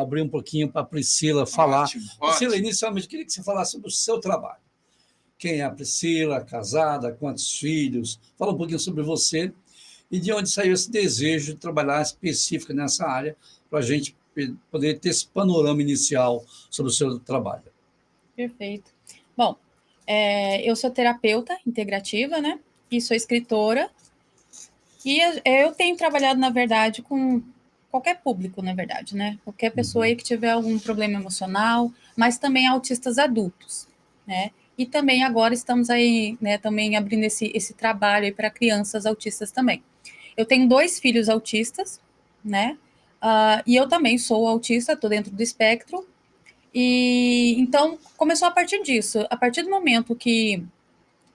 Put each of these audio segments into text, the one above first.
abrir um pouquinho para a Priscila falar. Ótimo, Priscila, ótimo. inicialmente, eu queria que você falasse sobre o seu trabalho. Quem é a Priscila, casada, quantos filhos? Fala um pouquinho sobre você e de onde saiu esse desejo de trabalhar específico nessa área para a gente poder ter esse panorama inicial sobre o seu trabalho. Perfeito. Bom, eu sou terapeuta integrativa, né? E sou escritora. E eu tenho trabalhado, na verdade, com qualquer público, na verdade, né? Qualquer pessoa aí que tiver algum problema emocional, mas também autistas adultos, né? E também agora estamos aí, né, também abrindo esse trabalho aí para crianças autistas também. Eu tenho 2 filhos autistas, né? E eu também sou autista, estou dentro do espectro. E então começou a partir disso. A partir do momento que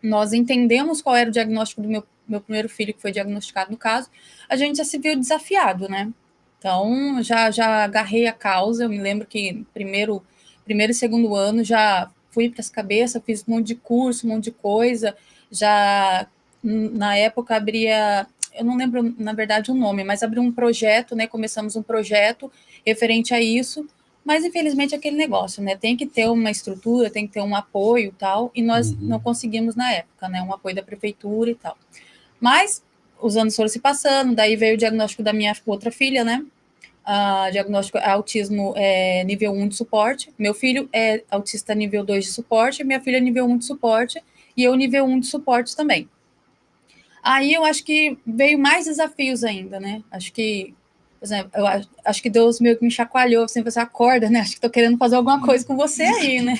nós entendemos qual era o diagnóstico do meu primeiro filho, que foi diagnosticado no caso, a gente já se viu desafiado, né? Então, já agarrei a causa. Eu me lembro que primeiro e segundo ano já fui para as cabeças, fiz um monte de curso, um monte de coisa. Já, na época, abria... Eu não lembro, na verdade, o nome, mas abriu um projeto, né? Começamos um projeto referente a isso. Mas, infelizmente, é aquele negócio, né? Tem que ter uma estrutura, tem que ter um apoio e tal, e nós não conseguimos na época, né? Um apoio da prefeitura e tal. Mas os anos foram se passando, daí veio o diagnóstico da minha outra filha, né? Diagnóstico autismo nível 1 de suporte. Meu filho é autista nível 2 de suporte, minha filha é nível 1 de suporte, e eu nível 1 de suporte também. Aí eu acho que veio mais desafios ainda, né? Acho que, por exemplo, eu acho que Deus meio que me chacoalhou, assim, você acorda, né? Acho que tô querendo fazer alguma coisa com você aí, né?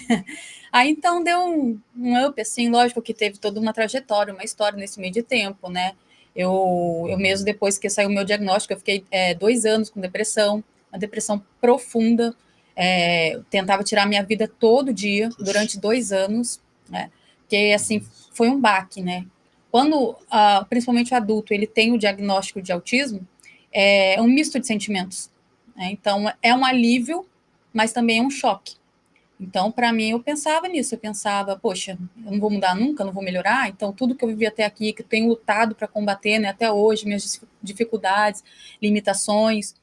Aí então deu um up, assim, lógico que teve toda uma trajetória, uma história nesse meio de tempo, né? Eu mesmo, depois que saiu o meu diagnóstico, eu fiquei 2 anos com depressão, uma depressão profunda, tentava tirar minha vida todo dia, durante 2 anos, né? Porque, assim, foi um baque, né? Quando, principalmente o adulto, ele tem o diagnóstico de autismo, é um misto de sentimentos, né? Então, é um alívio, mas também é um choque. Então, para mim, eu pensava nisso, eu pensava, poxa, eu não vou mudar nunca, não vou melhorar, então tudo que eu vivi até aqui, que eu tenho lutado para combater, né, até hoje, minhas dificuldades, limitações,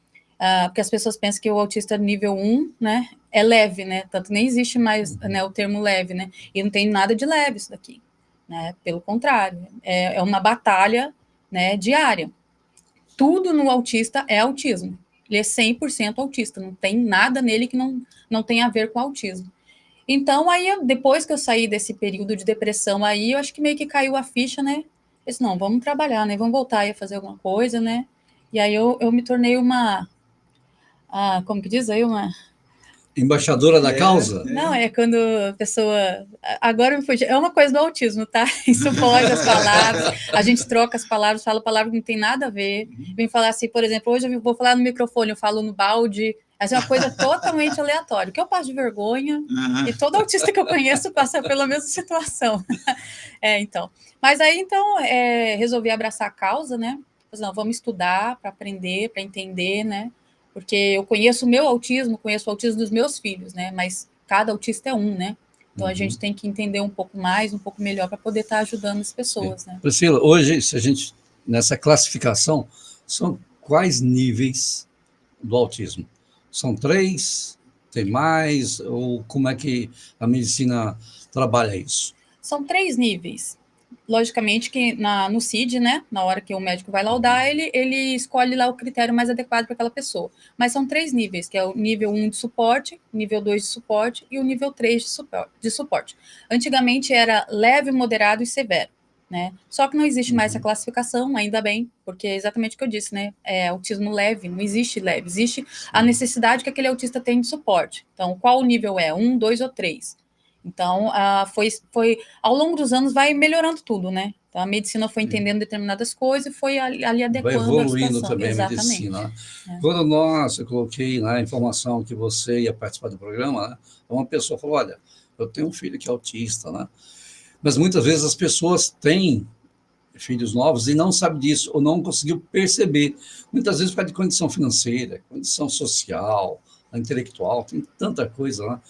porque as pessoas pensam que o autista nível 1, né, é leve, né, tanto nem existe mais, né, o termo leve, né, e não tem nada de leve isso daqui, né, pelo contrário, é uma batalha, né, diária. Tudo no autista é autismo. Ele é 100% autista, não tem nada nele que não tem a ver com autismo. Então, aí, depois que eu saí desse período de depressão aí, eu acho que meio que caiu a ficha, né? Eu disse, não, vamos trabalhar, né? Vamos voltar aí a fazer alguma coisa, né? E aí eu me tornei como que diz aí? Embaixadora da causa? Não, é quando a pessoa... Agora me fugiu. É uma coisa do autismo, tá? Isso foge as palavras. A gente troca as palavras, fala palavra que não tem nada a ver. Vem falar assim, por exemplo, hoje eu vou falar no microfone, eu falo no balde. Essa é uma coisa totalmente aleatória. Que eu passo de vergonha. E todo autista que eu conheço passa pela mesma situação. Então. Mas aí, então, resolvi abraçar a causa, né? Mas não, vamos estudar para aprender, para entender, né? Porque eu conheço o meu autismo, conheço o autismo dos meus filhos, né? Mas cada autista é um, né? Então a gente tem que entender um pouco mais, um pouco melhor para poder estar ajudando as pessoas, né? Priscila, hoje, se a gente, nessa classificação, são quais níveis do autismo? São 3? Tem mais? Ou como é que a medicina trabalha isso? São 3 níveis. Logicamente que no CID, né, na hora que o médico vai laudar, ele escolhe lá o critério mais adequado para aquela pessoa. Mas são 3 níveis, que é o nível 1 de suporte, nível 2 de suporte e o nível 3 de suporte. Antigamente era leve, moderado e severo, né? Só que não existe mais essa classificação, ainda bem, porque é exatamente o que eu disse, né? É autismo leve, não existe leve, existe a necessidade que aquele autista tem de suporte. Então, qual o nível é? 1, 2 ou 3? Então, foi ao longo dos anos vai melhorando tudo, né? Então, a medicina foi entendendo determinadas coisas e foi ali adequando vai evoluindo a situação. Também a medicina. Quando eu coloquei na informação que você ia participar do programa, né, uma pessoa falou, olha, eu tenho um filho que é autista, né? Mas muitas vezes as pessoas têm filhos novos e não sabem disso, ou não conseguiu perceber. Muitas vezes por causa de condição financeira, condição social, intelectual, tem tanta coisa lá.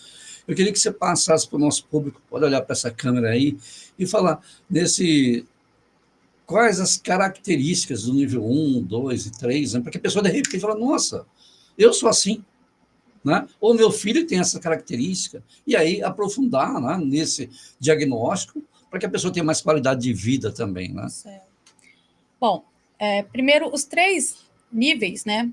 Eu queria que você passasse para o nosso público, pode olhar para essa câmera aí e falar quais as características do nível 1, 2 e 3, né? Para que a pessoa de repente fala, nossa, eu sou assim. né? Ou meu filho tem essa característica, e aí aprofundar, né, nesse diagnóstico para que a pessoa tenha mais qualidade de vida também, né? Certo. Bom, primeiro, os 3 níveis, né?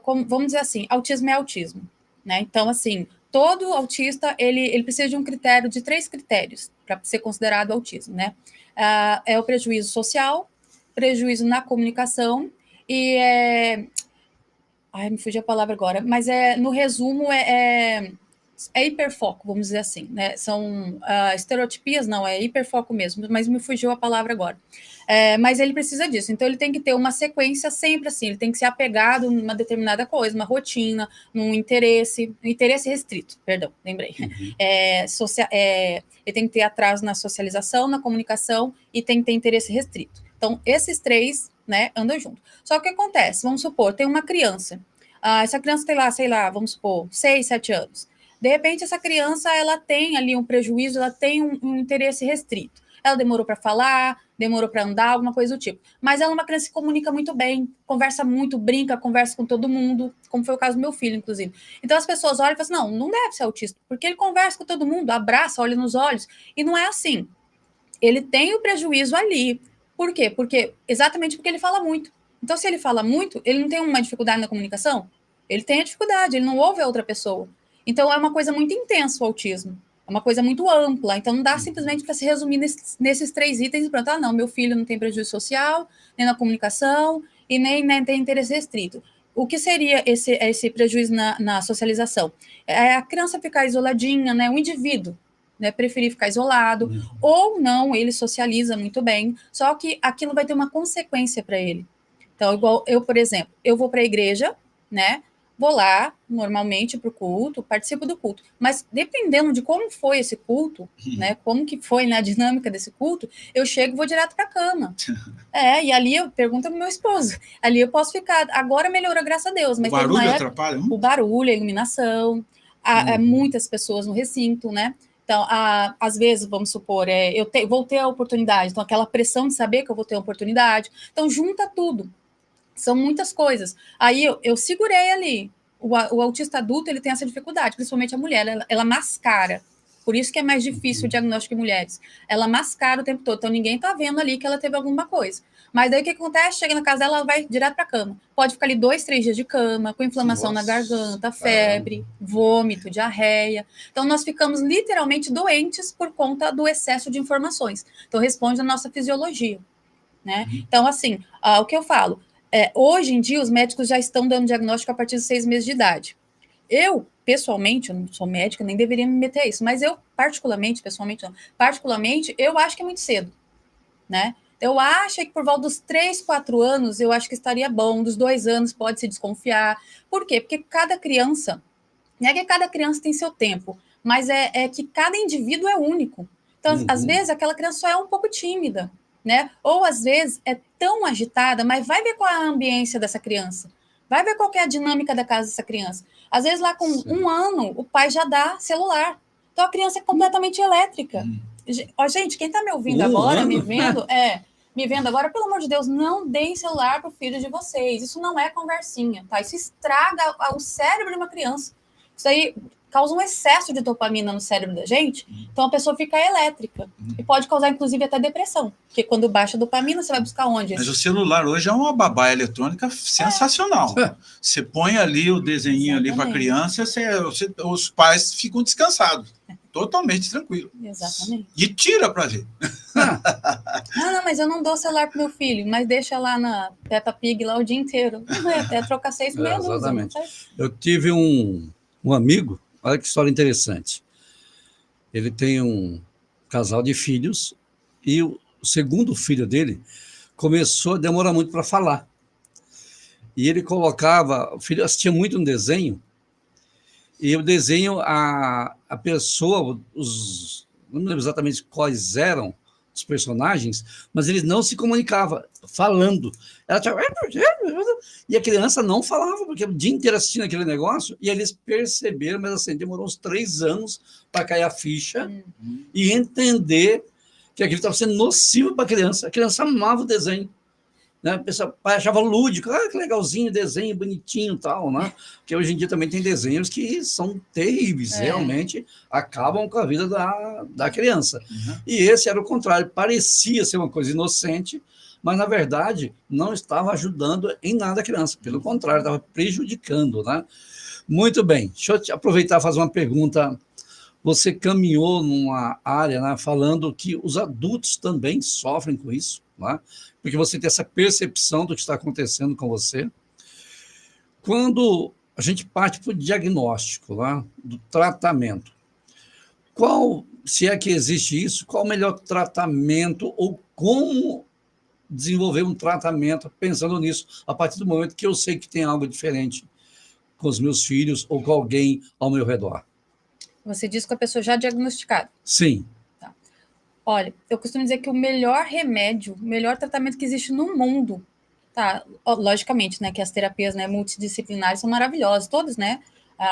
Como, vamos dizer assim, autismo é autismo, né? Então, assim, todo autista, ele precisa de um critério, de 3 critérios para ser considerado autismo, né? É o prejuízo social, prejuízo na comunicação e Ai, me fugiu a palavra agora, mas no resumo hiperfoco, vamos dizer assim, né? São estereotipias, não, é hiperfoco mesmo, mas me fugiu a palavra agora. Mas ele precisa disso, então ele tem que ter uma sequência sempre assim, ele tem que ser apegado numa determinada coisa, uma rotina, num interesse restrito, perdão, lembrei. Uhum. Ele tem que ter atraso na socialização, na comunicação e tem que ter interesse restrito. Então, esses 3, né, andam junto. Só que o que acontece? Vamos supor, tem uma criança. Essa criança tem lá, sei lá, vamos supor, 6, 7 anos. De repente, essa criança, ela tem ali um prejuízo, ela tem um interesse restrito. Ela demorou para falar, demorou para andar, alguma coisa do tipo. Mas ela é uma criança que comunica muito bem, conversa muito, brinca, conversa com todo mundo, como foi o caso do meu filho, inclusive. Então, as pessoas olham e falam assim, não deve ser autista, porque ele conversa com todo mundo, abraça, olha nos olhos, e não é assim. Ele tem o prejuízo ali. Por quê? Exatamente porque ele fala muito. Então, se ele fala muito, ele não tem uma dificuldade na comunicação? Ele tem a dificuldade, ele não ouve a outra pessoa. Então, é uma coisa muito intensa o autismo. É uma coisa muito ampla. Então, não dá simplesmente para se resumir nesses 3 itens e pronto. Não, meu filho não tem prejuízo social, nem na comunicação e nem tem interesse restrito. O que seria esse prejuízo na socialização? É a criança ficar isoladinha, né? O indivíduo, né, preferir ficar isolado, ou não, ele socializa muito bem, só que aquilo vai ter uma consequência para ele. Então, igual eu, por exemplo, eu vou para a igreja, né, vou lá, normalmente, para o culto, participo do culto, mas dependendo de como foi esse culto, né, como que foi, né, a dinâmica desse culto, eu chego e vou direto para a cama. E ali eu pergunto pro meu esposo, ali eu posso ficar, agora melhorou, graças a Deus, mas o barulho atrapalha? O barulho, a iluminação, muitas pessoas no recinto, né, então, às vezes, vamos supor, vou ter a oportunidade, então aquela pressão de saber que eu vou ter a oportunidade. Então, junta tudo. São muitas coisas. Aí eu segurei ali. O autista adulto, ele tem essa dificuldade, principalmente a mulher, ela mascara. Por isso que é mais difícil o diagnóstico em mulheres. Ela mascara o tempo todo, então ninguém tá vendo ali que ela teve alguma coisa. Mas daí o que acontece? Chega na casa dela, ela vai direto para a cama. Pode ficar ali 2, 3 dias de cama, com inflamação na garganta, febre, vômito, diarreia. Então, nós ficamos literalmente doentes por conta do excesso de informações. Então, responde à nossa fisiologia, né? Então, assim, o que eu falo? Hoje em dia, os médicos já estão dando diagnóstico a partir dos 6 meses de idade. Eu, pessoalmente, eu não sou médica, nem deveria me meter a isso, mas eu, particularmente, eu acho que é muito cedo, né? Eu acho que por volta dos 3, 4 anos, eu acho que estaria bom, dos 2 anos pode se desconfiar. Por quê? Porque cada criança, não é que cada criança tem seu tempo, mas é que cada indivíduo é único. Então, às vezes, aquela criança só é um pouco tímida, né? Ou, às vezes, é tão agitada, mas vai ver qual é a ambiência dessa criança. Vai ver qual é a dinâmica da casa dessa criança. Às vezes, lá com 1 ano, o pai já dá celular. Então, a criança é completamente elétrica. Gente, quem está me ouvindo agora, me vendo agora, pelo amor de Deus, não deem celular para o filho de vocês. Isso não é conversinha, tá? Isso estraga o cérebro de uma criança. Isso aí causa um excesso de dopamina no cérebro da gente, então a pessoa fica elétrica. E pode causar, inclusive, até depressão. Porque quando baixa a dopamina, você vai buscar onde? Mas o celular hoje é uma babá eletrônica sensacional. Você põe ali o desenho ali para a criança, os pais ficam descansados. Totalmente tranquilo. Exatamente. E tira para ver. Não, mas eu não dou celular pro meu filho, mas deixa lá na Peppa Pig lá o dia inteiro. Até trocar 6 meia dúzia. Exatamente. Eu tive um amigo, olha que história interessante. Ele tem um casal de filhos e o segundo filho dele começou a demorar muito para falar. E ele colocava, o filho assistia muito um desenho, e o desenho, a pessoa, não me lembro exatamente quais eram os personagens, mas eles não se comunicavam, falando. Ela tinha... E a criança não falava, porque o dia inteiro assistindo aquele negócio, e eles perceberam, mas assim, demorou uns 3 anos para cair a ficha e entender que aquilo estava sendo nocivo para a criança. A criança amava o desenho. né? O pessoal achava lúdico, que legalzinho, desenho bonitinho e tal, né? Porque hoje em dia também tem desenhos que são terríveis, realmente acabam com a vida da criança. E esse era o contrário, parecia ser uma coisa inocente, mas, na verdade, não estava ajudando em nada a criança. Pelo contrário, estava prejudicando, né? Muito bem. Deixa eu aproveitar e fazer uma pergunta. Você caminhou numa área, né, falando que os adultos também sofrem com isso, né? Porque você tem essa percepção do que está acontecendo com você. Quando a gente parte para o diagnóstico, né, do tratamento, qual, se é que existe isso, qual o melhor tratamento ou como desenvolver um tratamento pensando nisso, a partir do momento que eu sei que tem algo diferente com os meus filhos ou com alguém ao meu redor? Você disse com a pessoa já diagnosticada. Sim. Tá. Olha, eu costumo dizer que o melhor remédio, o melhor tratamento que existe no mundo, tá? Logicamente, né, que as terapias, né, multidisciplinares são maravilhosas, todas, né?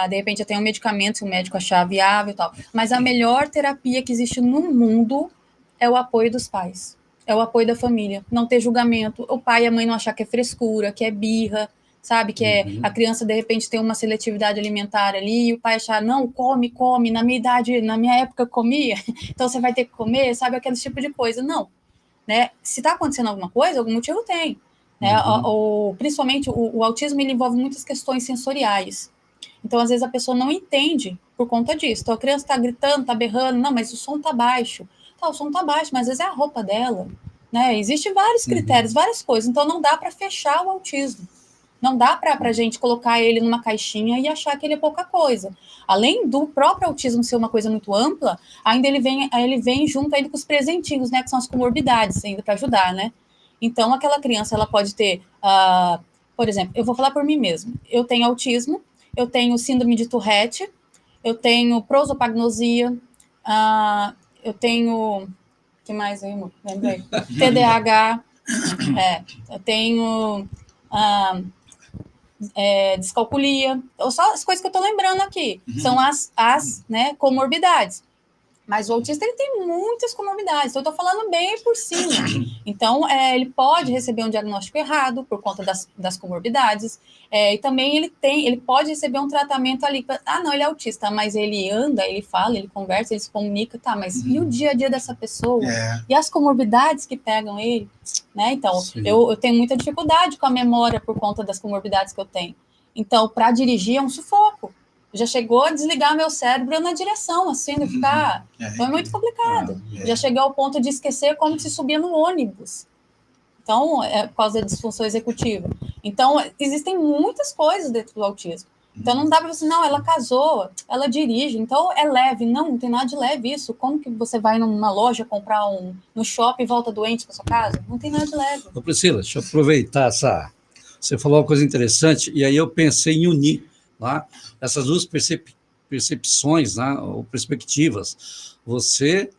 De repente eu tenho um medicamento, se o médico achar viável e tal. Mas a melhor terapia que existe no mundo é o apoio dos pais. É o apoio da família. Não ter julgamento. O pai e a mãe não achar que é frescura, que é birra, sabe? Que é a criança, de repente, tem uma seletividade alimentar ali, e o pai achar, não, come, na minha idade, na minha época eu comia, então você vai ter que comer, sabe? Aquele tipo de coisa. Não. Né? Se está acontecendo alguma coisa, algum motivo tem. Né? Principalmente, o autismo ele envolve muitas questões sensoriais. Então, às vezes, a pessoa não entende por conta disso. Então, a criança está gritando, está berrando, não, mas o som está baixo. Tá, o som está baixo, mas às vezes é a roupa dela. Né? Existem vários critérios, várias coisas. Então, não dá para fechar o autismo. Não dá para a gente colocar ele numa caixinha e achar que ele é pouca coisa. Além do próprio autismo ser uma coisa muito ampla, ainda ele vem junto ainda com os presentinhos, né, que são as comorbidades, ainda para ajudar, né? Então, aquela criança, ela pode ter, por exemplo, eu vou falar por mim mesma. Eu tenho autismo, eu tenho síndrome de Tourette, eu tenho prosopagnosia, eu tenho... O que mais aí, amor? Lembrei. TDAH, eu tenho... descalculia, só as coisas que eu estou lembrando aqui, são as né, comorbidades. Mas o autista ele tem muitas comorbidades, então eu estou falando bem por cima. Então, ele pode receber um diagnóstico errado por conta das comorbidades, e também ele pode receber um tratamento ali, não, ele é autista, mas ele anda, ele fala, ele conversa, ele se comunica, tá, mas e o dia a dia dessa pessoa? E as comorbidades que pegam ele? Né? Então, eu tenho muita dificuldade com a memória por conta das comorbidades que eu tenho. Então, para dirigir é um sufoco. Já chegou a desligar meu cérebro na direção, assim, de ficar... Então é muito complicado. Já cheguei ao ponto de esquecer como se subia no ônibus. Então, por causa da disfunção executiva. Então, existem muitas coisas dentro do autismo. Então, não dá para você, não, ela casou, ela dirige, então é leve. Não tem nada de leve isso. Como que você vai numa loja comprar no shopping e volta doente para sua casa? Não tem nada de leve. Ô Priscila, deixa eu aproveitar essa... Você falou uma coisa interessante, e aí eu pensei em unir essas duas percepções, né, ou perspectivas, você,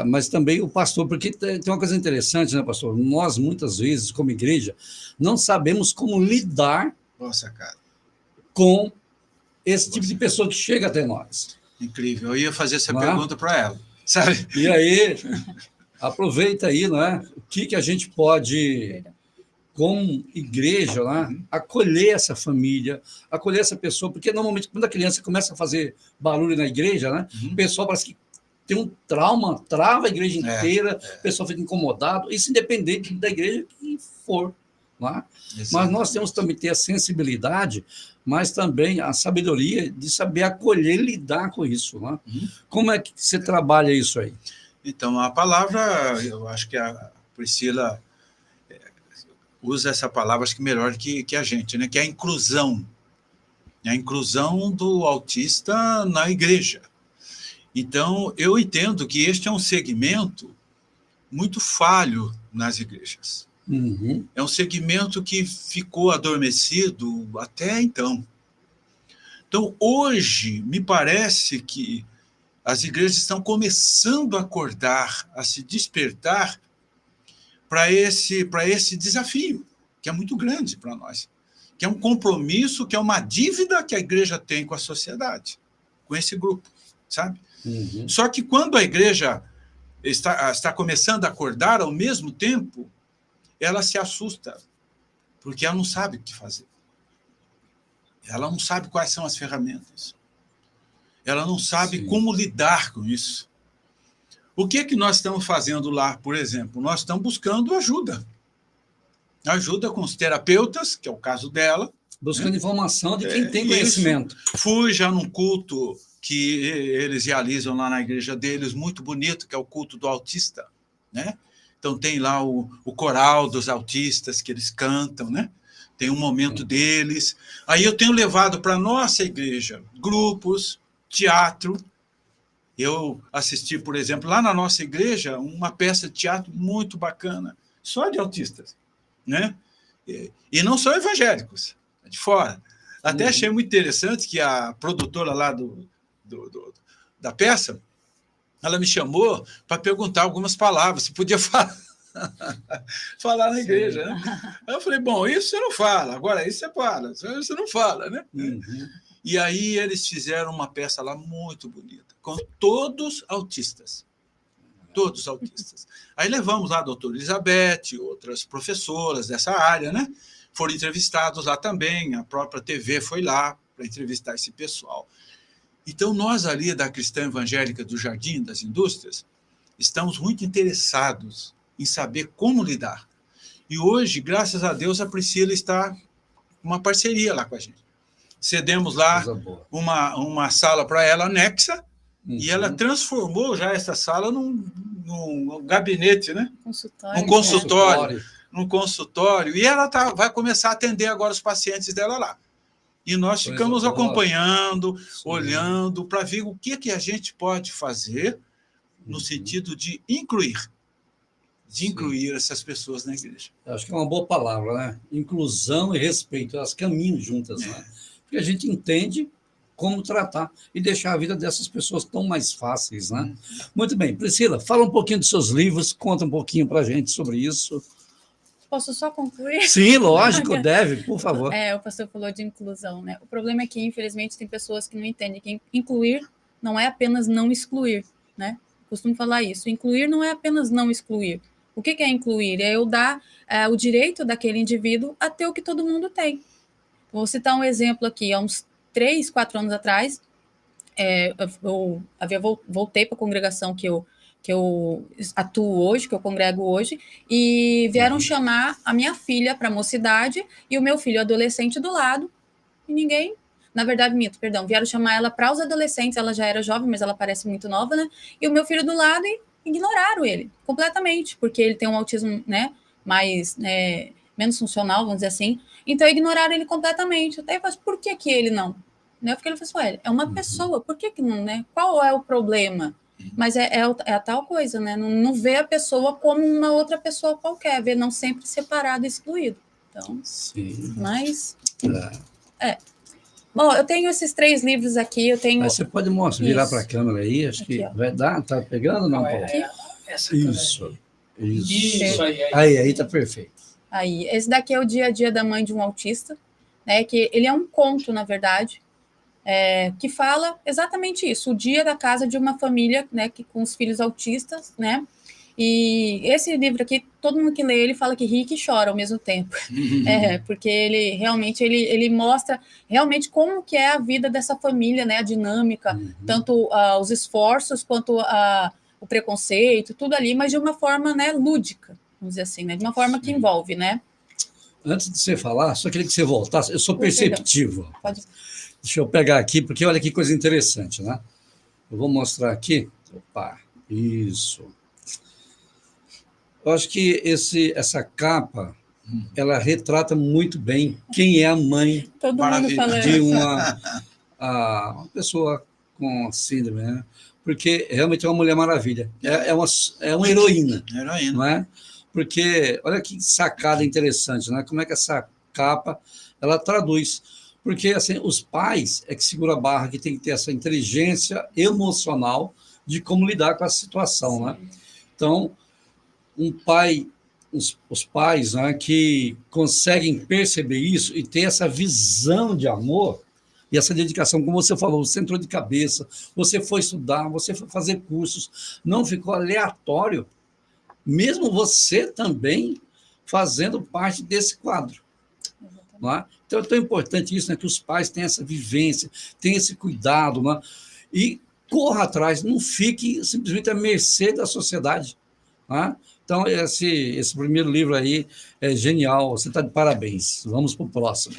mas também o pastor, porque tem uma coisa interessante, né, pastor? Nós, muitas vezes, como igreja, não sabemos como lidar com esse tipo de pessoa que chega até nós. Incrível, eu ia fazer essa pergunta para ela, sabe? E aí, aproveita aí, né, o que a gente pode... como igreja, né, acolher essa família, acolher essa pessoa, porque normalmente quando a criança começa a fazer barulho na igreja, né, o pessoal parece que tem um trauma, trava a igreja inteira, o pessoal fica incomodado, isso independente da igreja que for. Né? Mas nós temos também que ter a sensibilidade, mas também a sabedoria de saber acolher e lidar com isso. Né? Como é que você trabalha isso aí? Então, a palavra, eu acho que a Priscila... usa essa palavra, acho que melhor que a gente, né? Que é a inclusão do autista na igreja. Então, eu entendo que este é um segmento muito falho nas igrejas. É um segmento que ficou adormecido até então. Então, hoje, me parece que as igrejas estão começando a acordar, a se despertar para esse desafio, que é muito grande para nós, que é um compromisso, que é uma dívida que a igreja tem com a sociedade, com esse grupo, sabe? Só que quando a igreja está começando a acordar, ao mesmo tempo, ela se assusta, porque ela não sabe o que fazer. Ela não sabe quais são as ferramentas. Ela não sabe como lidar com isso. O que é que nós estamos fazendo lá, por exemplo? Nós estamos buscando ajuda. Ajuda com os terapeutas, que é o caso dela. Buscando informação de quem tem conhecimento. Fui já num culto que eles realizam lá na igreja deles, muito bonito, que é o culto do autista, né? Então tem lá o coral dos autistas que eles cantam, né? Tem um momento deles. Aí eu tenho levado para a nossa igreja grupos, teatro. Eu assisti, por exemplo, lá na nossa igreja, uma peça de teatro muito bacana, só de autistas, né? E não são evangélicos, de fora. Até achei muito interessante que a produtora lá da peça, ela me chamou para perguntar algumas palavras, se podia falar na igreja, né? Eu falei, bom, isso você não fala, agora isso você fala, isso você não fala, né? E aí eles fizeram uma peça lá muito bonita, com todos autistas. Todos autistas. Aí levamos lá a doutora Elizabeth, outras professoras dessa área, né? Foram entrevistados lá também, a própria TV foi lá para entrevistar esse pessoal. Então, nós ali da Cristã Evangélica do Jardim das Indústrias, estamos muito interessados em saber como lidar. E hoje, graças a Deus, a Priscila está com uma parceria lá com a gente. Cedemos lá uma sala para ela anexa, e ela transformou já essa sala num gabinete, né? Um consultório. Num consultório, e ela vai começar a atender agora os pacientes dela lá. E nós ficamos acompanhando, olhando, para ver o que a gente pode fazer no sentido de incluir essas pessoas na igreja. Acho que é uma boa palavra, né? Inclusão e respeito, elas caminham juntas, né? Porque a gente entende como tratar e deixar a vida dessas pessoas tão mais fáceis, né? Muito bem. Priscila, fala um pouquinho dos seus livros, conta um pouquinho para a gente sobre isso. Posso só concluir? Sim, lógico, deve, por favor. O pastor falou de inclusão, né? O problema é que, infelizmente, tem pessoas que não entendem que incluir não é apenas não excluir, né? Costumo falar isso. Incluir não é apenas não excluir. O que é incluir? É eu dar o direito daquele indivíduo a ter o que todo mundo tem. Vou citar um exemplo aqui. Há uns 3, 4 anos atrás, eu voltei para a congregação que eu atuo hoje, que eu congrego hoje, e vieram chamar a minha filha para a mocidade e o meu filho adolescente do lado, e ninguém... Na verdade, vieram chamar ela para os adolescentes, ela já era jovem, mas ela parece muito nova, né? E o meu filho do lado, e ignoraram ele completamente, porque ele tem um autismo, né, menos funcional, vamos dizer assim. Então, ignoraram ele completamente. Até eu falei, por que ele não? Né? Porque ele falou assim, é uma pessoa, por que não, né? Qual é o problema? Mas é a tal coisa, né? Não vê a pessoa como uma outra pessoa qualquer, vê não sempre separado e excluído. Então, sim. Mas... Bom, eu tenho esses 3 livros aqui, eu tenho... Mas você pode virar para a câmera aí, acho aqui, que vai dar, tá pegando ou não, Paulo? Isso. Aí está perfeito. Aí, esse daqui é o Dia a Dia da Mãe de um Autista, né? Que ele é um conto, na verdade, que fala exatamente isso, o dia da casa de uma família, né, com os filhos autistas, né? E esse livro aqui, todo mundo que lê ele fala que ri e que chora ao mesmo tempo, porque ele realmente ele mostra realmente como que é a vida dessa família, né, a dinâmica, tanto os esforços quanto o preconceito, tudo ali, mas de uma forma, né, lúdica, vamos dizer assim, né, de uma forma que envolve, né. Antes de você falar, só queria que você voltasse, eu sou perceptivo. Pode. Deixa eu pegar aqui, porque olha que coisa interessante, né? Eu vou mostrar aqui. Opa, isso. Eu acho que essa capa, ela retrata muito bem quem é a mãe de uma pessoa com síndrome, né? Porque realmente é uma Mulher Maravilha. É uma heroína. Não é? Porque, olha que sacada interessante, né? Como é que essa capa, ela traduz. Porque, assim, os pais é que segura a barra, que tem que ter essa inteligência emocional de como lidar com a situação, né? Então, os pais, né, que conseguem perceber isso e ter essa visão de amor e essa dedicação, como você falou, você entrou de cabeça, você foi estudar, você foi fazer cursos, não ficou aleatório, mesmo você também fazendo parte desse quadro. Não é? Então, é tão importante isso, né, que os pais tenham essa vivência, tenham esse cuidado, não é? E corra atrás, não fique simplesmente à mercê da sociedade. Não é? Então, esse primeiro livro aí é genial, você está de parabéns. Vamos para o próximo.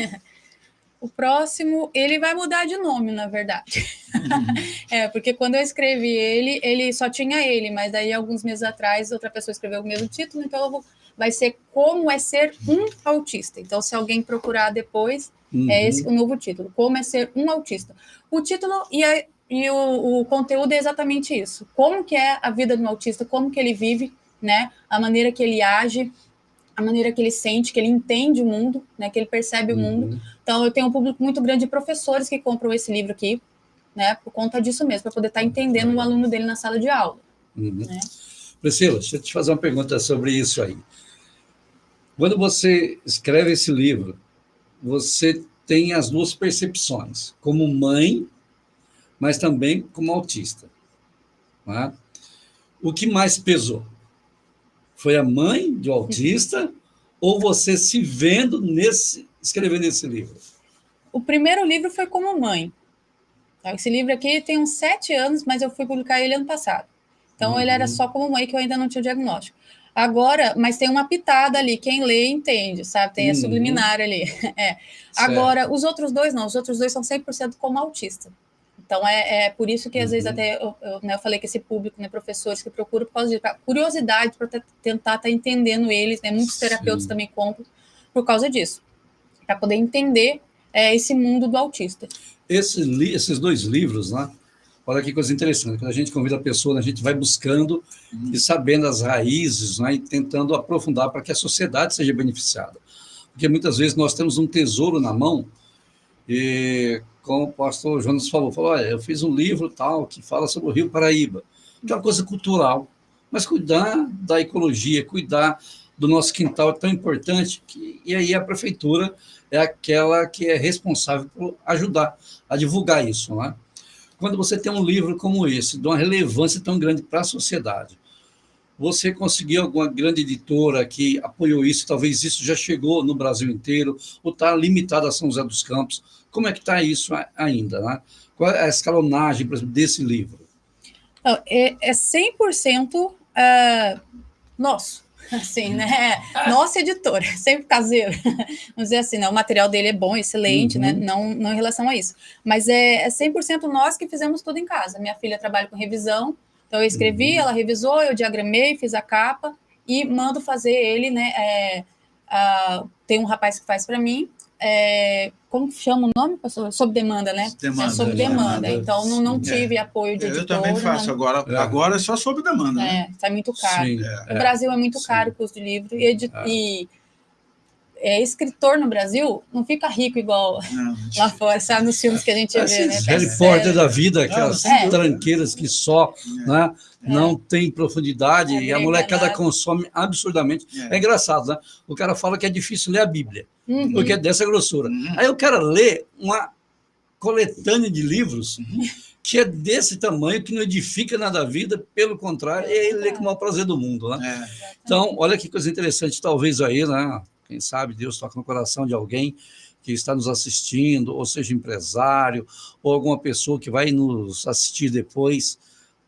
O próximo, ele vai mudar de nome, na verdade. Porque quando eu escrevi ele só tinha ele, mas daí, alguns meses atrás, outra pessoa escreveu o mesmo título, então vai ser Como é Ser um Autista. Então, se alguém procurar depois, é esse o novo título, Como é Ser um Autista. O título e o conteúdo é exatamente isso. Como que é a vida de um autista, como que ele vive, né? A maneira que ele age, a maneira que ele sente, que ele entende o mundo, né, que ele percebe o mundo. Então, eu tenho um público muito grande de professores que compram esse livro aqui, né, por conta disso mesmo, para poder estar entendendo o aluno dele na sala de aula. Né? Priscila, deixa eu te fazer uma pergunta sobre isso aí. Quando você escreve esse livro, você tem as duas percepções, como mãe, mas também como autista. Né? O que mais pesou? Foi a mãe do autista ou você se vendo escrevendo esse livro? O primeiro livro foi como mãe. Esse livro aqui tem uns 7 anos, mas eu fui publicar ele ano passado. Então, ele era só como mãe, que eu ainda não tinha o diagnóstico. Agora, mas tem uma pitada ali, quem lê entende, sabe? Tem a subliminar ali. Agora, os outros dois não, os outros dois são 100% como autista. Então, é por isso que, às vezes, até eu falei que esse público, né, professores que procuram por causa de curiosidade, para tentar estar entendendo eles, né, muitos terapeutas também compram por causa disso, para poder entender esse mundo do autista. Esses dois livros, né? Olha que coisa interessante, quando a gente convida a pessoa, a gente vai buscando e sabendo as raízes, né, e tentando aprofundar para que a sociedade seja beneficiada. Porque muitas vezes nós temos um tesouro na mão e, como o pastor Jonas falou, olha, eu fiz um livro tal que fala sobre o Rio Paraíba, que é uma coisa cultural, mas cuidar da ecologia, cuidar do nosso quintal é tão importante, e aí a prefeitura é aquela que é responsável por ajudar a divulgar isso, né? Quando você tem um livro como esse, de uma relevância tão grande para a sociedade, você conseguiu alguma grande editora que apoiou isso, talvez isso já chegou no Brasil inteiro, ou está limitado a São José dos Campos, como é que está isso ainda, né? Qual é a escalonagem, por exemplo, desse livro? É 100% nosso, assim, né? Nossa editora, sempre caseiro. Vamos dizer assim, né? O material dele é bom, excelente, né? Não em relação a isso. Mas é 100% nós que fizemos tudo em casa. Minha filha trabalha com revisão, então eu escrevi, ela revisou, eu diagramei, fiz a capa e mando fazer ele, né? Tem um rapaz que faz para mim. Como chama o nome, professor? Sob demanda, né? Sob demanda. Então, não tive apoio de editor. Eu também faço. Agora é só sob demanda. Está muito caro. Sim, no Brasil é muito caro o custo de livro. E escritor no Brasil não fica rico igual lá fora, sabe? Nos filmes que a gente vê, né? Harry Potter da vida, aquelas tranqueiras que só, né? Não tem profundidade e a molecada consome absurdamente. É engraçado, né? O cara fala que é difícil ler a Bíblia, porque é dessa grossura. Aí o cara lê uma coletânea de livros que é desse tamanho, que não edifica nada a vida, pelo contrário, e ele lê com o maior prazer do mundo, né? Então, olha que coisa interessante, talvez aí, né? Quem sabe Deus toca no coração de alguém que está nos assistindo, ou seja, empresário, ou alguma pessoa que vai nos assistir depois.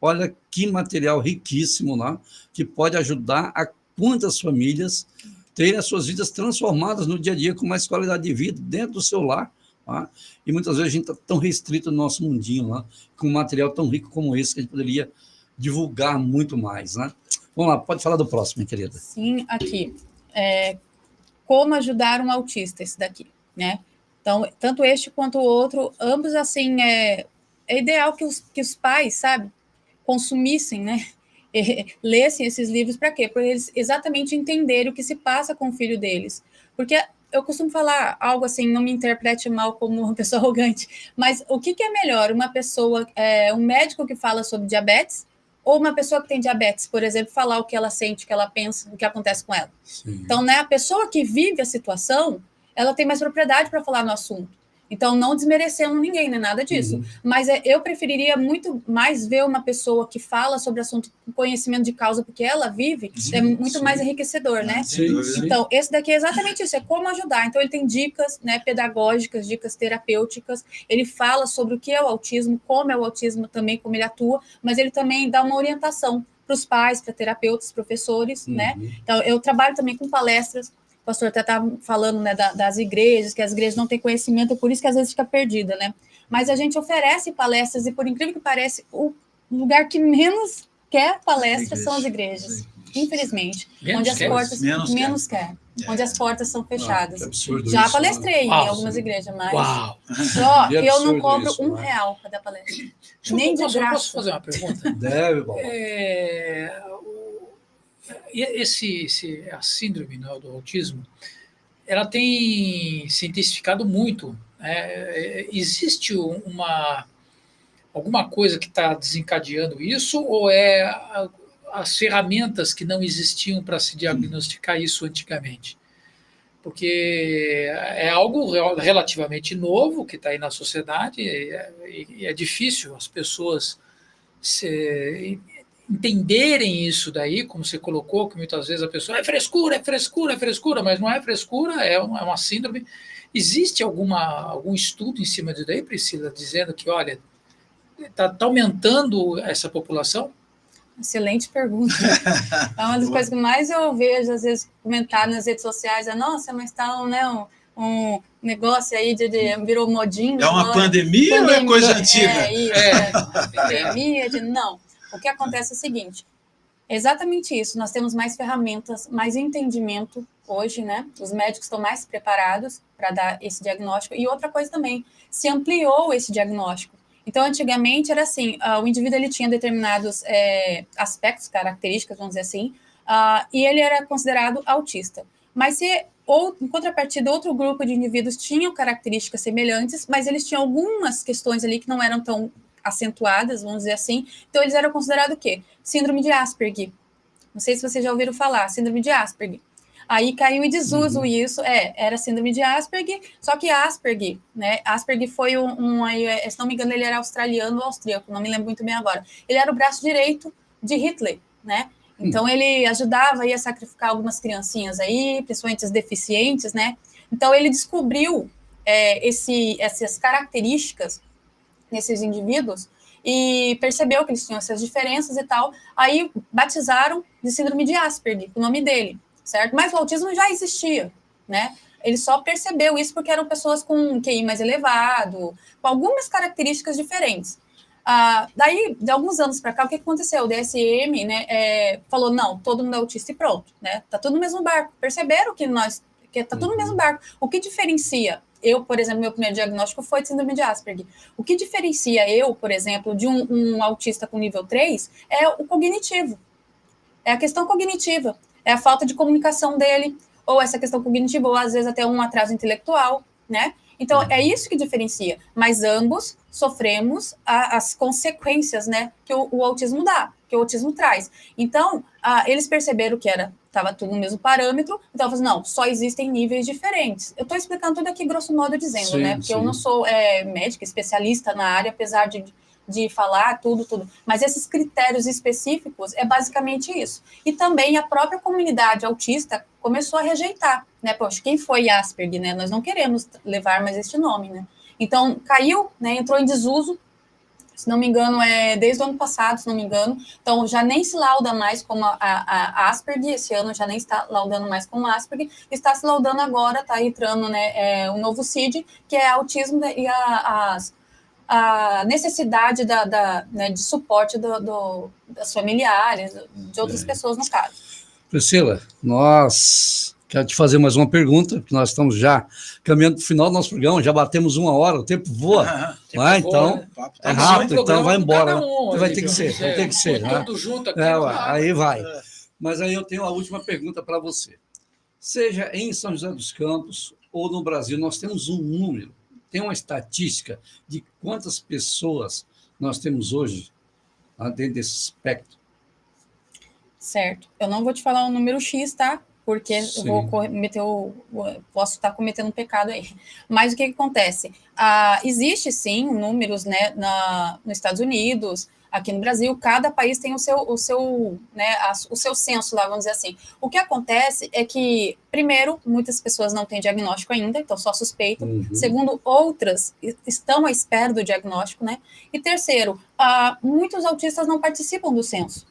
Olha que material riquíssimo, né? Que pode ajudar a quantas famílias terem as suas vidas transformadas no dia a dia com mais qualidade de vida dentro do seu lar. Né? E muitas vezes a gente está tão restrito no nosso mundinho, né? Com um material tão rico como esse, que a gente poderia divulgar muito mais. Né? Vamos lá, pode falar do próximo, minha querida. Sim, aqui. Como ajudar um autista, esse daqui, né? Então, tanto este quanto o outro, ambos, assim, é ideal que os pais, sabe, consumissem, né? Lessem esses livros para quê? Para eles exatamente entenderem o que se passa com o filho deles. Porque eu costumo falar algo assim, não me interprete mal como uma pessoa arrogante, mas o que é melhor? Uma pessoa, um médico que fala sobre diabetes, ou uma pessoa que tem diabetes, por exemplo, falar o que ela sente, o que ela pensa, o que acontece com ela. Sim. Então, né, a pessoa que vive a situação, ela tem mais propriedade para falar no assunto. Então, não desmerecendo ninguém, não é nada disso. Mas eu preferiria muito mais ver uma pessoa que fala sobre assunto com conhecimento de causa, porque ela vive, é muito mais enriquecedor, né? Então, esse daqui é exatamente isso, é como ajudar. Então, ele tem dicas, né, pedagógicas, dicas terapêuticas, ele fala sobre o que é o autismo, como é o autismo também, como ele atua, mas ele também dá uma orientação para os pais, para terapeutas, professores, né? Então, eu trabalho também com palestras. O pastor até estava falando, né, das igrejas, que as igrejas não têm conhecimento, por isso que às vezes fica perdida, né? Mas a gente oferece palestras e, por incrível que pareça, o lugar que menos quer palestras são as igrejas, infelizmente. Onde as portas menos quer. Onde as portas são fechadas. Já palestrei em algumas igrejas, mas só eu não cobro R$1 para dar palestra. Nem de graça. Posso fazer uma pergunta? Deve, bom. A síndrome, né, do autismo, ela tem se intensificado muito. Existe alguma coisa que está desencadeando isso, ou as ferramentas que não existiam para se diagnosticar isso antigamente? Porque é algo relativamente novo que está aí na sociedade, e é difícil as pessoas entenderem isso daí, como você colocou, que muitas vezes a pessoa é frescura, mas não é frescura, é uma síndrome. Existe algum estudo em cima disso daí, Priscila, dizendo que, olha, está aumentando essa população? Excelente pergunta. É uma das coisas que mais eu vejo, às vezes, comentar nas redes sociais, nossa, mas está um negócio aí virou modinho. É uma pandemia ou é coisa antiga? Pandemia, não. O que acontece é o seguinte, é exatamente isso, nós temos mais ferramentas, mais entendimento hoje, né? Os médicos estão mais preparados para dar esse diagnóstico. E outra coisa também, se ampliou esse diagnóstico. Então, antigamente era assim, o indivíduo ele tinha determinados aspectos, características, vamos dizer assim, e ele era considerado autista. Mas em contrapartida, outro grupo de indivíduos tinham características semelhantes, mas eles tinham algumas questões ali que não eram tão acentuadas, vamos dizer assim. Então, eles eram considerados o quê? Síndrome de Asperger. Não sei se vocês já ouviram falar, síndrome de Asperger. Aí caiu em desuso isso, era síndrome de Asperger, só que Asperger, né, Asperger foi se não me engano, ele era australiano ou austríaco, não me lembro muito bem agora. Ele era o braço direito de Hitler, né? Então, ele ajudava aí a sacrificar algumas criancinhas aí, principalmente as deficientes, né? Então, ele descobriu essas características nesses indivíduos e percebeu que eles tinham essas diferenças e tal. Aí, batizaram de síndrome de Asperger, o nome dele. Certo? Mas o autismo já existia, né? Ele só percebeu isso porque eram pessoas com QI mais elevado, com algumas características diferentes. Daí, de alguns anos para cá, o que aconteceu? O DSM, né, falou, não, todo mundo é autista e pronto, né? Tá tudo no mesmo barco. Perceberam que tá tudo no mesmo barco. O que diferencia eu, por exemplo, meu primeiro diagnóstico foi de síndrome de Asperger. O que diferencia eu, por exemplo, de um autista com nível 3 é o cognitivo. É a questão cognitiva. É a falta de comunicação dele, ou essa questão cognitiva, ou às vezes até um atraso intelectual, né? Então, é isso que diferencia. Mas ambos sofremos as consequências, né, que o autismo dá, que o autismo traz. Então, eles perceberam que estava tudo no mesmo parâmetro, então, eu falei, não, só existem níveis diferentes. Eu estou explicando tudo aqui, grosso modo, dizendo, né? Porque eu não sou médica, especialista na área, apesar de falar tudo, mas esses critérios específicos é basicamente isso. E também a própria comunidade autista começou a rejeitar, né? Poxa, quem foi Asperger, né? Nós não queremos levar mais este nome, né? Então, caiu, né? Entrou em desuso, se não me engano, desde o ano passado, se não me engano. Então, já nem se lauda mais como a Asperger, esse ano já nem está laudando mais como Asperger, está se laudando agora, está entrando, né, o novo CID, que é autismo e a necessidade né, de suporte das familiares, de outras pessoas, no caso. Priscila, quero te fazer mais uma pergunta, porque nós estamos já caminhando para o final do nosso programa, já batemos 1 hora, o tempo voa. Então, é rápido, então vai embora. Vai ter que ser. Né? Tudo junto aqui. Aí vai. Mas aí eu tenho a última pergunta para você. Seja em São José dos Campos ou no Brasil, nós temos um número, tem uma estatística de quantas pessoas nós temos hoje dentro desse espectro? Certo. Eu não vou te falar um número X, tá? porque eu vou cometer posso estar cometendo um pecado aí. Mas o que acontece? Existe, sim, números, né, nos Estados Unidos, aqui no Brasil, cada país tem o seu censo lá, vamos dizer assim. O que acontece é que, primeiro, muitas pessoas não têm diagnóstico ainda, então só suspeitam. Segundo, outras estão à espera do diagnóstico, né? E terceiro, muitos autistas não participam do censo.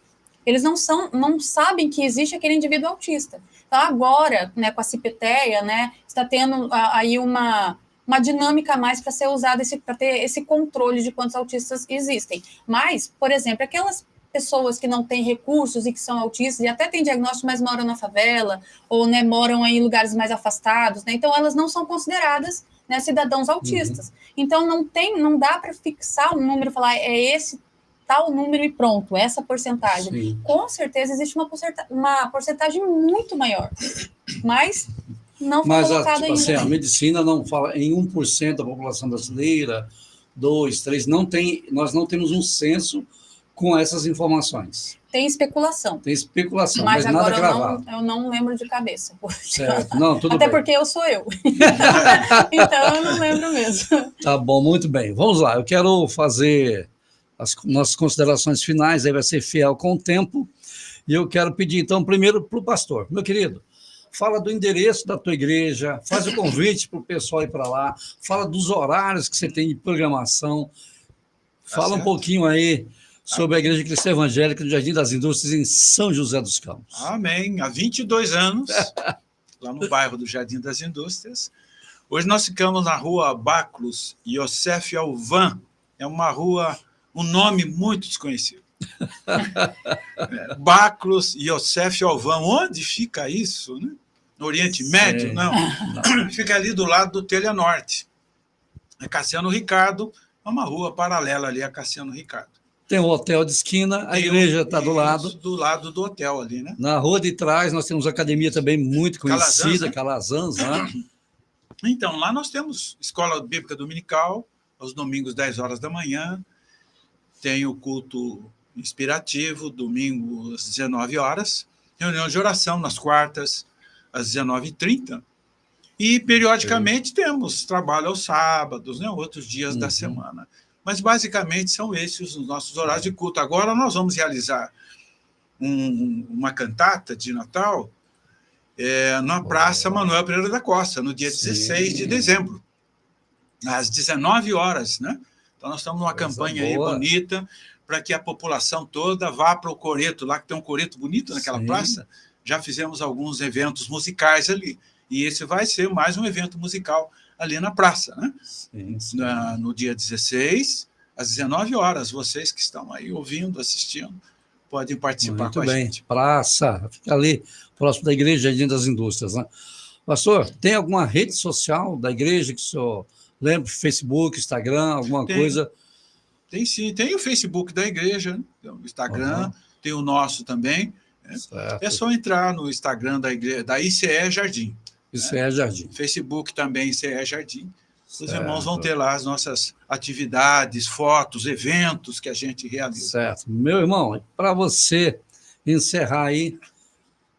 Eles não sabem que existe aquele indivíduo autista. Então, agora, né, com a Cipeteia, né, está tendo aí uma dinâmica a mais para ser usada, para ter esse controle de quantos autistas existem. Mas, por exemplo, aquelas pessoas que não têm recursos e que são autistas e até têm diagnóstico, mas moram na favela ou, né, moram em lugares mais afastados, né, então elas não são consideradas, né, cidadãos autistas. Então, não dá para fixar um número e falar, é esse tal número e pronto, essa porcentagem. Sim. Com certeza existe uma porcentagem muito maior, mas não foi colocada ainda. Assim, a medicina não fala em 1% da população brasileira, 2, 3, nós não temos um censo com essas informações. Tem especulação. Tem especulação, mas nada gravado. Eu não lembro de cabeça. Certo, não, tudo Até bem. porque eu sou eu. Então, eu não lembro mesmo. Tá bom, muito bem. Vamos lá, eu quero fazer as nossas considerações finais, aí vai ser fiel com o tempo, e eu quero pedir, então, primeiro para o pastor. Meu querido, fala do endereço da tua igreja, faz o convite para o pessoal ir para lá, fala dos horários que você tem de programação, fala um pouquinho aí sobre a Igreja Cristã Evangélica do Jardim das Indústrias em São José dos Campos. Amém. Há 22 anos, lá no bairro do Jardim das Indústrias. Hoje nós ficamos na rua Baclos Yosef Alvan. É uma rua, um nome muito desconhecido. Baclos Yosef Alvan. Onde fica isso, né? No Oriente Médio? Não. Fica ali do lado do Telha Norte. É Cassiano Ricardo, é uma rua paralela ali a Cassiano Ricardo. Tem um hotel de esquina, a igreja está do lado. Do lado do hotel ali, né? Na rua de trás nós temos uma academia também muito conhecida, Calazans, né? Então, lá nós temos escola bíblica dominical, aos domingos, 10 horas da manhã. Tem o culto inspirativo, domingo às 19 horas. Reunião de oração nas quartas, às 19h30. E, periodicamente, temos trabalho aos sábados, né? Outros dias da semana. Mas, basicamente, são esses os nossos horários de culto. Agora, nós vamos realizar uma cantata de Natal na Praça Manuel Pereira da Costa, no dia 16 de dezembro, às 19 horas, né? Então, nós estamos numa campanha aí bonita para que a população toda vá para o coreto, lá que tem um coreto bonito naquela praça. Já fizemos alguns eventos musicais ali. E esse vai ser mais um evento musical ali na praça, né? No dia 16, às 19 horas. Vocês que estão aí ouvindo, assistindo, podem participar com a gente. Praça, fica ali, próximo da Igreja Jardim das Indústrias, né? Pastor, tem alguma rede social da igreja que o senhor lembra? Facebook, Instagram, alguma coisa? Tem sim, tem o Facebook da igreja, o Instagram, tem o nosso também. É só entrar no Instagram da igreja, da ICE Jardim. ICE Jardim. Facebook também, ICE Jardim. Os irmãos vão ter lá as nossas atividades, fotos, eventos que a gente realiza. Certo. Meu irmão, para você encerrar aí,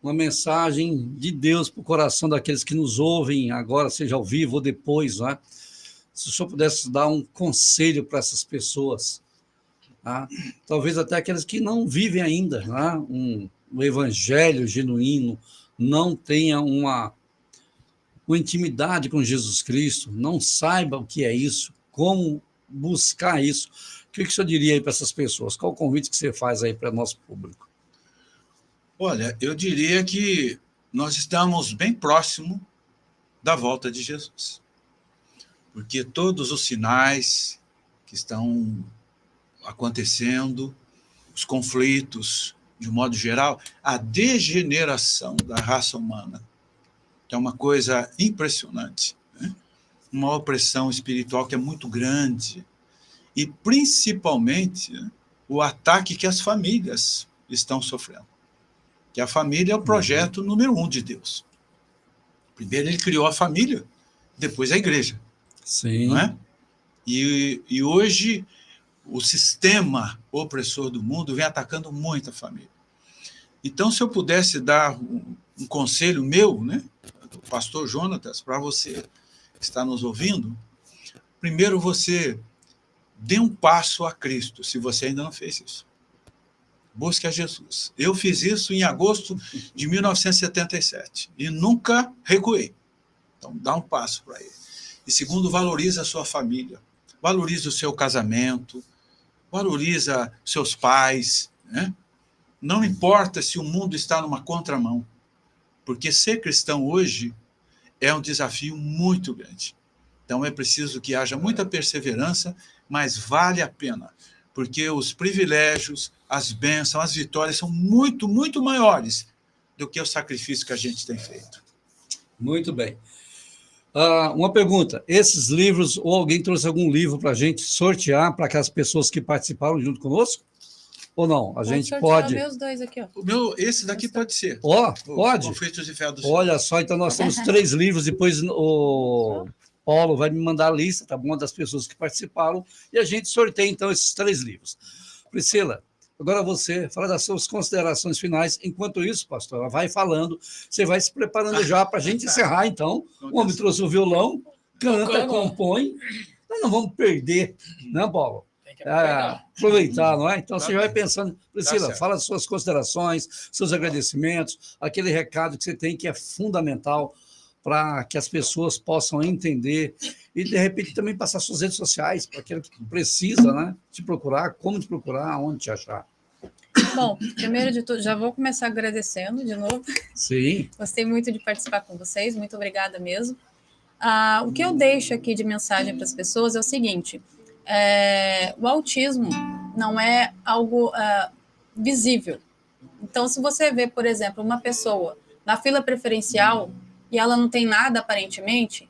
uma mensagem de Deus para o coração daqueles que nos ouvem agora, seja ao vivo ou depois, né? Se o senhor pudesse dar um conselho para essas pessoas, tá? Talvez até aqueles que não vivem ainda, né? Um evangelho genuíno, não tenham uma intimidade com Jesus Cristo, não saiba o que é isso, como buscar isso. O que o senhor diria aí para essas pessoas? Qual o convite que você faz aí para o nosso público? Olha, eu diria que nós estamos bem próximo da volta de Jesus. Porque todos os sinais que estão acontecendo, os conflitos, de um modo geral, a degeneração da raça humana, que é uma coisa impressionante, né? Uma opressão espiritual que é muito grande, e principalmente, né, o ataque que as famílias estão sofrendo. Que a família é o projeto número 1 de Deus. Primeiro ele criou a família, depois a igreja. Sim. Não é? E hoje o sistema opressor do mundo vem atacando muito a família. Então, se eu pudesse dar um conselho meu, né, do pastor Jonatas, para você que está nos ouvindo. Primeiro, você dê um passo a Cristo, se você ainda não fez isso. Busque a Jesus. Eu fiz isso em agosto de 1977 e nunca recuei. Então, dá um passo para ele. E segundo, valorize a sua família. Valorize o seu casamento. Valoriza seus pais, né? Não importa se o mundo está numa contramão, porque ser cristão hoje é um desafio muito grande. Então, é preciso que haja muita perseverança, mas vale a pena, porque os privilégios, as bênçãos, as vitórias são muito, muito maiores do que o sacrifício que a gente tem feito. Muito bem. Uma pergunta, esses livros, ou alguém trouxe algum livro para a gente sortear para aquelas pessoas que participaram junto conosco? Ou não? A gente pode... Os meus dois aqui, ó. Esse daqui pode ser. Pode? Conflitos de Fé do Senhor. Olha só, então nós temos 3 livros, depois o Paulo vai me mandar a lista, tá bom, das pessoas que participaram, e a gente sorteia, então, esses 3 livros. Priscila, agora você fala das suas considerações finais. Enquanto isso, pastor, ela vai falando, você vai se preparando já para a gente encerrar, então. O homem trouxe o violão, canta, compõe. Nós não vamos perder, né, Paulo? Aproveitar, não é? Então você já vai pensando. Priscila, fala das suas considerações, seus agradecimentos, aquele recado que você tem que é fundamental para que as pessoas possam entender e, de repente, também passar suas redes sociais para aquele que precisa, né, te procurar, como te procurar, onde te achar. Bom, primeiro de tudo, já vou começar agradecendo de novo. Sim. Gostei muito de participar com vocês, muito obrigada mesmo. O que eu deixo aqui de mensagem para as pessoas é o seguinte, o autismo não é algo visível. Então, se você vê, por exemplo, uma pessoa na fila preferencial e ela não tem nada aparentemente,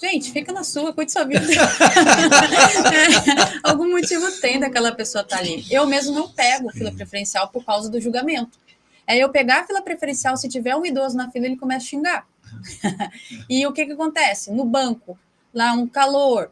gente, fica na sua, cuide da sua vida. Algum motivo tem daquela pessoa estar ali. Eu mesmo não pego fila preferencial por causa do julgamento. Eu pegar a fila preferencial, se tiver um idoso na fila, ele começa a xingar. E o que acontece? No banco, lá um calor,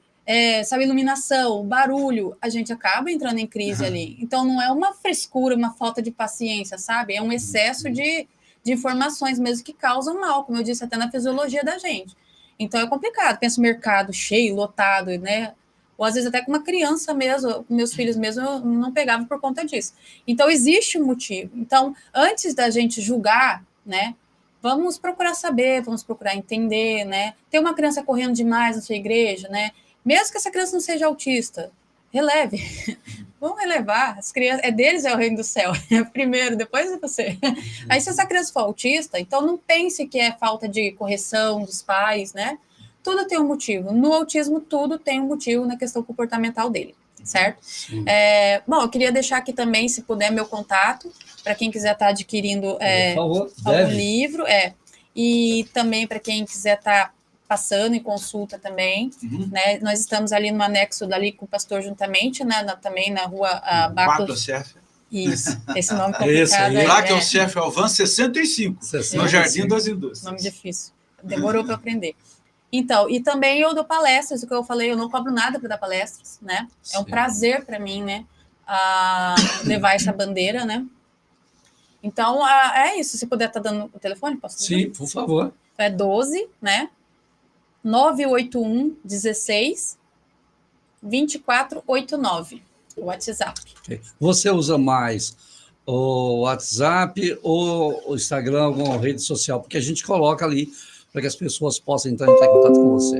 sabe, iluminação, barulho, a gente acaba entrando em crise ali. Então, não é uma frescura, uma falta de paciência, sabe? É um excesso de informações mesmo que causam mal, como eu disse, até na fisiologia da gente. Então, é complicado. Pensa o mercado cheio, lotado, né? Ou, às vezes, até com uma criança mesmo, com meus filhos mesmo, eu não pegava por conta disso. Então, existe um motivo. Então, antes da gente julgar, né, vamos procurar saber, vamos procurar entender, né? Tem uma criança correndo demais na sua igreja, né? Mesmo que essa criança não seja autista, releve. Vamos relevar. As crianças, deles é o reino do céu. Primeiro, depois é você. Aí, se essa criança for autista, então não pense que é falta de correção dos pais, né? Tudo tem um motivo. No autismo, tudo tem um motivo na questão comportamental dele, certo? Bom, eu queria deixar aqui também, se puder, meu contato, para quem quiser estar adquirindo por favor, algum livro. E também para quem quiser estar passando em consulta também, né? Nós estamos ali no anexo dali com o pastor juntamente, né? Também na rua Bartolcef. Isso, esse nome complicado. Bartolcef Alvan 65, no Jardim das Indústrias. Nome difícil. Demorou para aprender. Então, e também eu dou palestras, o que eu falei, eu não cobro nada para dar palestras, né? Sim. É um prazer para mim, né? Levar essa bandeira, né? Então, é isso. Se puder estar dando o telefone, posso? Sim, por favor. É 12, né? 981 16 2489, o WhatsApp. Okay. Você usa mais o WhatsApp ou o Instagram, alguma rede social? Porque a gente coloca ali para que as pessoas possam entrar em contato com você.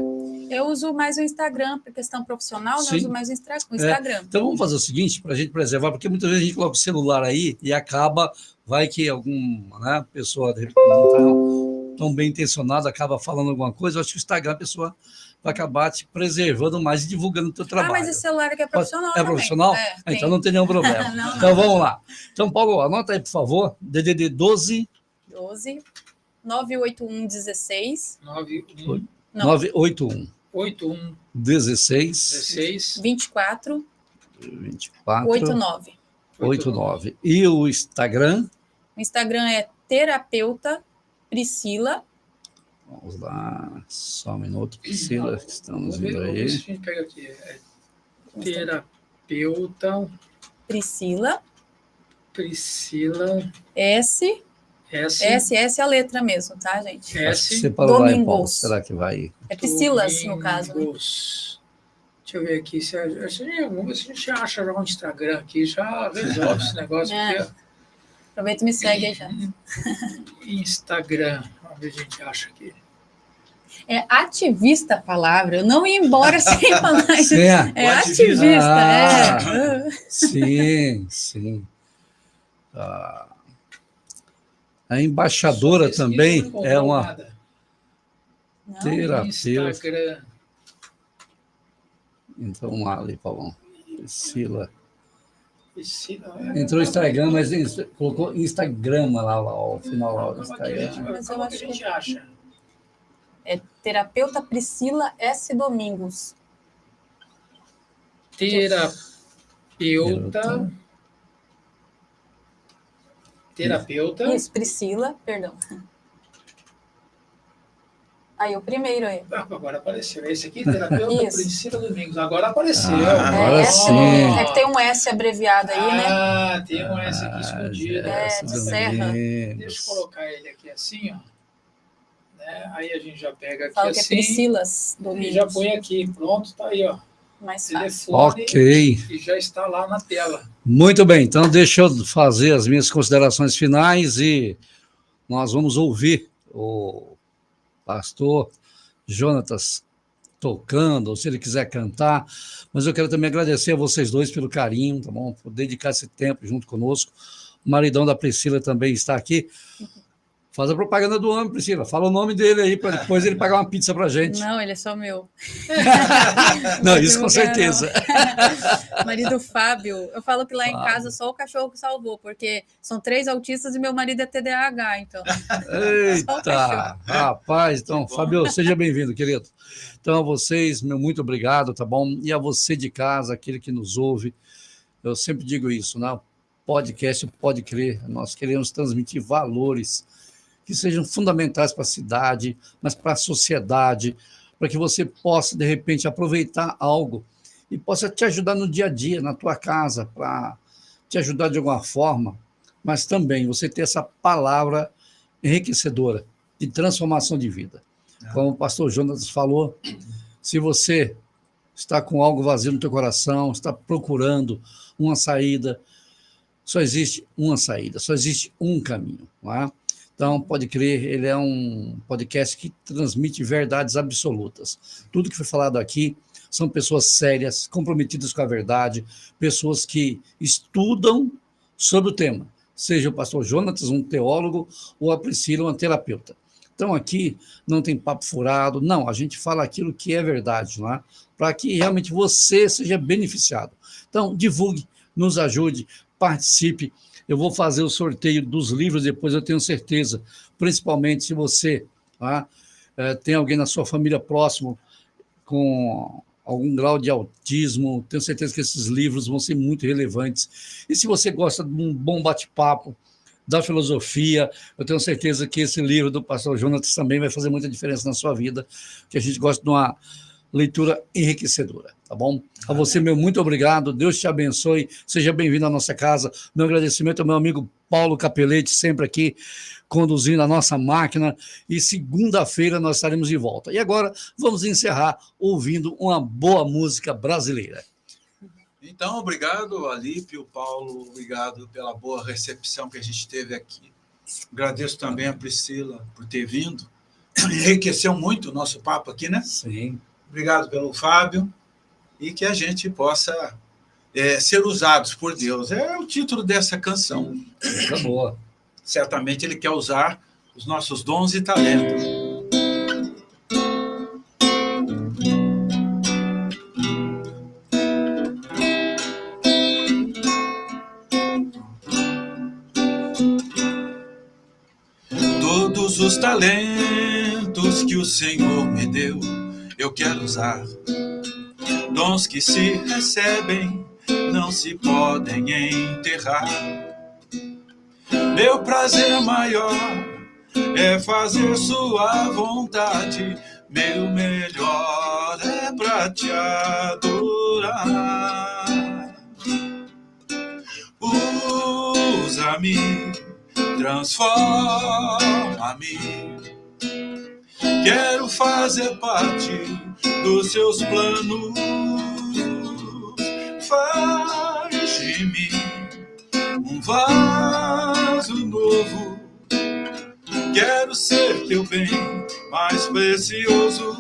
Eu uso mais o Instagram, por questão profissional, eu uso mais o Instagram. Então vamos fazer o seguinte, para a gente preservar, porque muitas vezes a gente coloca o celular aí e acaba, vai que alguma pessoa de repente não está tão bem intencionada, acaba falando alguma coisa. Eu acho que o Instagram a pessoa vai acabar te preservando mais e divulgando o teu trabalho. Mas esse celular aqui é profissional também. É profissional? Então não tem nenhum problema. Não. Então vamos lá. Então, Paulo, anota aí, por favor, DDD 12 981 16 981 16 24 89. E o Instagram? O Instagram é terapeuta Priscila. Vamos lá, só um minuto, Priscila, que estamos vendo aí. A gente pega aqui. Terapeuta Priscila S S é a letra mesmo, tá, gente? Você parou lá, Paulo. Domingos. Será que vai? É Priscilas, no caso. Né? Deixa eu ver aqui. Vamos ver se a gente acha já um Instagram aqui, já resolve esse negócio. Porque... Aproveita e me segue aí já. Instagram. Vamos ver se a gente acha aqui. É ativista a palavra. Eu não ia embora sem falar isso. É ativista. Sim. A embaixadora também é uma terapeuta. Instagram. Então, vamos lá, Paulão. Priscila. Entrou no Instagram, mas colocou Instagram lá ao final. Lá, Instagram. Mas eu acho que a gente acha. É terapeuta Priscila S. Domingos. Terapeuta. Isso, Priscila, perdão. Aí, o primeiro aí. Agora apareceu. Esse aqui, terapeuta Priscila Domingos. Agora apareceu. Agora sim. É que tem um S abreviado aí, né? Tem um S aqui escondido. De Serra. Deixa eu colocar ele aqui assim, ó. Né? Aí a gente já pega aqui Fala assim. Que é Priscilas Domingos. E já põe aqui. Pronto, tá aí, ó. Mais fácil. Ok. E já está lá na tela. Muito bem, então deixa eu fazer as minhas considerações finais e nós vamos ouvir o pastor Jonatas tocando, ou se ele quiser cantar, mas eu quero também agradecer a vocês dois pelo carinho, tá bom? Por dedicar esse tempo junto conosco. O maridão da Priscila também está aqui. Faz a propaganda do homem, Priscila. Fala o nome dele aí, para depois ele pagar uma pizza pra gente. Não, ele é só meu. Não, isso com certeza. Marido Fábio. Eu falo que lá em casa só o cachorro que salvou, porque são 3 autistas e meu marido é TDAH, então. Eita, rapaz. Então, Fábio, seja bem-vindo, querido. Então, a vocês, meu muito obrigado, tá bom? E a você de casa, aquele que nos ouve, eu sempre digo isso, né? Podcast Pode Crer, nós queremos transmitir valores que sejam fundamentais para a cidade, mas para a sociedade, para que você possa, de repente, aproveitar algo e possa te ajudar no dia a dia, na tua casa, para te ajudar de alguma forma, mas também você ter essa palavra enriquecedora de transformação de vida. Como o pastor Jonas falou, se você está com algo vazio no teu coração, está procurando uma saída, só existe uma saída, só existe um caminho, não é? Então, Pode Crer, ele é um podcast que transmite verdades absolutas. Tudo que foi falado aqui são pessoas sérias, comprometidas com a verdade, pessoas que estudam sobre o tema, seja o pastor Jonatas, um teólogo, ou a Priscila, uma terapeuta. Então, aqui não tem papo furado, não, a gente fala aquilo que é verdade, não é? Para que realmente você seja beneficiado. Então, divulgue, nos ajude, participe. Eu vou fazer o sorteio dos livros depois, eu tenho certeza, principalmente se você tem alguém na sua família próximo com algum grau de autismo, tenho certeza que esses livros vão ser muito relevantes. E se você gosta de um bom bate-papo, da filosofia, eu tenho certeza que esse livro do pastor Jonatas também vai fazer muita diferença na sua vida, que a gente gosta de uma leitura enriquecedora, tá bom? A você, meu muito obrigado, Deus te abençoe, seja bem-vindo à nossa casa. Meu agradecimento ao meu amigo Paulo Capelete, sempre aqui conduzindo a nossa máquina, e segunda-feira nós estaremos de volta. E agora vamos encerrar ouvindo uma boa música brasileira. Então, obrigado, Alípio, Paulo, obrigado pela boa recepção que a gente teve aqui. Agradeço também a Priscila por ter vindo, enriqueceu muito o nosso papo aqui, né? Sim. Obrigado pelo Fábio, e que a gente possa ser usados por Deus. É o título dessa canção. Tá boa. Certamente ele quer usar os nossos dons e talentos. Todos os talentos que o Senhor me deu, eu quero usar. Dons que se recebem, não se podem enterrar. Meu prazer maior é fazer sua vontade. Meu melhor é pra te adorar. Usa-me transforma-me. Quero fazer parte dos seus planos. Faz de mim um vaso novo. Quero ser teu bem mais precioso.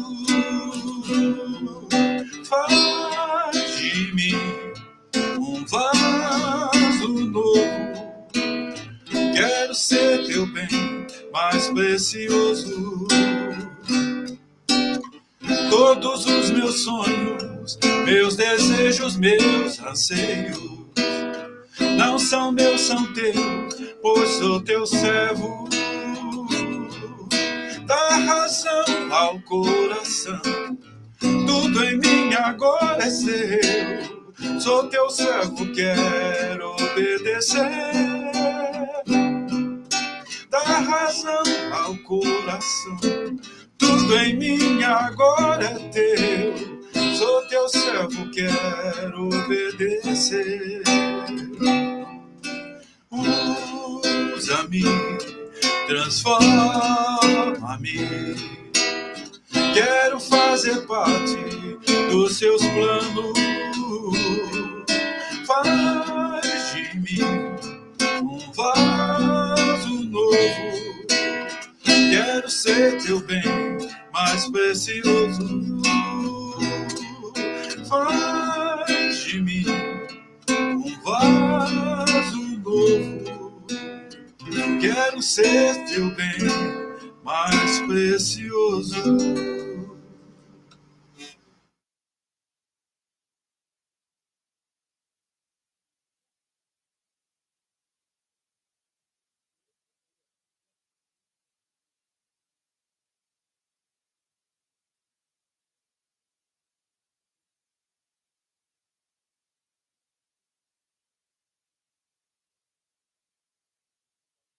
Faz de mim um vaso novo. Quero ser teu bem mais precioso. Todos os meus sonhos, meus desejos, meus anseios, não são meus, são teus, pois sou teu servo. Dá razão ao coração, tudo em mim agora é seu. Sou teu servo, quero obedecer. Dá razão ao coração, tudo em mim agora é teu. Sou teu servo, quero obedecer. Usa-me, transforma-me. Quero fazer parte dos seus planos. Faz de mim um vaso novo. Quero ser teu bem mais precioso. Faz de mim um vaso novo. Quero ser teu bem